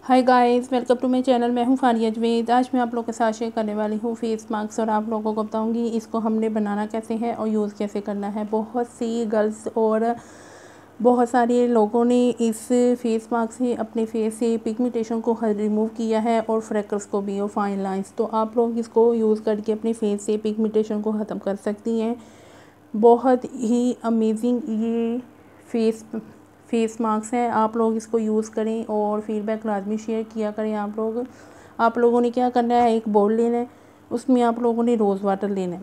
Hi guys, welcome to my channel. मैं हूं फारिया जवेद। आज मैं आप लोगों के साथ शेयर करने वाली हूं फेस मास्क और आप लोगों को बताऊंगी इसको हमने बनाना कैसे है और यूज़ कैसे करना है। बहुत सी गर्ल्स और बहुत सारे लोगों ने इस फेस मास्क से अपने फेस से पिगमेंटेशन को रिमूव किया है और फ्रेकल्स को भी और फाइन लाइंस। तो आप लोग इसको यूज़ करके अपने फेस से पिगमेंटेशन को ख़त्म कर सकती हैं। बहुत ही अमेजिंग ये फेस मास्क है। आप लोग इसको यूज़ करें और फीडबैक लाजमी शेयर किया करें। आप लोगों ने क्या करना है, एक बाउल लेना है, उसमें आप लोगों ने रोज़ वाटर लेना है।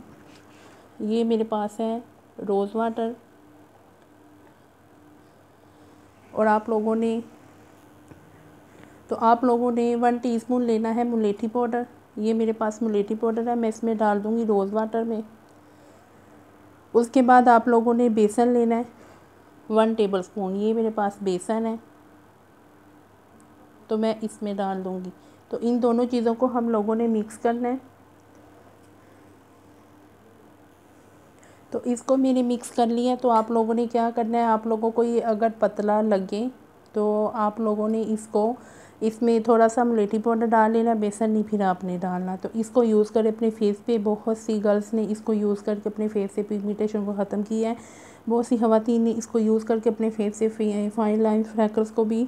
ये मेरे पास है रोज़ वाटर। और आप लोगों ने 1 टीस्पून लेना है मुलेठी पाउडर। ये मेरे पास मुलेठी पाउडर है, मैं इसमें डाल दूँगी रोज़ वाटर में। उसके बाद आप लोगों ने बेसन लेना है 1 टेबलस्पून। ये मेरे पास बेसन है तो मैं इसमें डाल दूँगी। तो इन दोनों चीज़ों को हम लोगों ने मिक्स करना है। तो इसको मैंने मिक्स कर लिया। तो आप लोगों ने क्या करना है, आप लोगों को ये अगर पतला लगे तो आप लोगों ने इसमें थोड़ा सा मुलेठी पाउडर डाल लेना, बेसन नहीं फिर आपने डालना। तो इसको यूज़ करें अपने फेस पे। बहुत सी गर्ल्स ने इसको यूज़ करके अपने फेस से पिगमेंटेशन को ख़त्म किया है। बहुत सी ख़वातीन ने इसको यूज़ करके अपने फेस से फाइन लाइन फ्रैकल्स को भी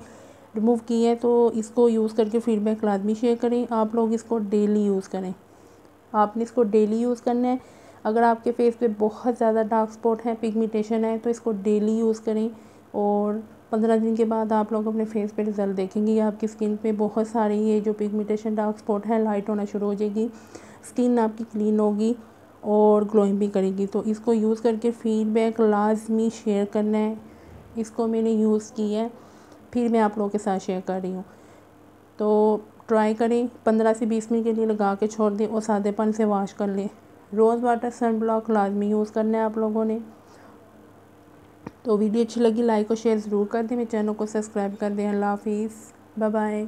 रिमूव किया है। तो इसको यूज़ करके फीडबैक लाजमी शेयर करें। आप लोग इसको डेली यूज़ करें। आपने इसको डेली यूज़ करना है। अगर आपके फेस पे बहुत ज़्यादा डार्क स्पॉट है, पिगमेंटेशन है, तो इसको डेली यूज़ करें और 15 दिन के बाद आप लोग अपने फेस पे रिज़ल्ट देखेंगे। आपकी स्किन पे बहुत सारे ये जो पिगमेंटेशन डार्क स्पॉट है लाइट होना शुरू हो जाएगी। स्किन आपकी क्लीन होगी और ग्लोइंग भी करेगी। तो इसको यूज़ करके फीडबैक लाजमी शेयर करना है। इसको मैंने यूज़ किया है, फिर मैं आप लोगों के साथ शेयर कर रही हूँ। तो ट्राई करें, 15 से 20 मिनट के लिए लगा के छोड़ दें और सादे पानी से वॉश कर लें। रोज़ वाटर सन ब्लॉक लाजमी यूज़ करना है आप लोगों ने। तो वीडियो अच्छी लगी लाइक और शेयर ज़रूर कर दें। मेरे चैनल को सब्सक्राइब कर दें। अल्लाह हाफिज़, बाय बाय।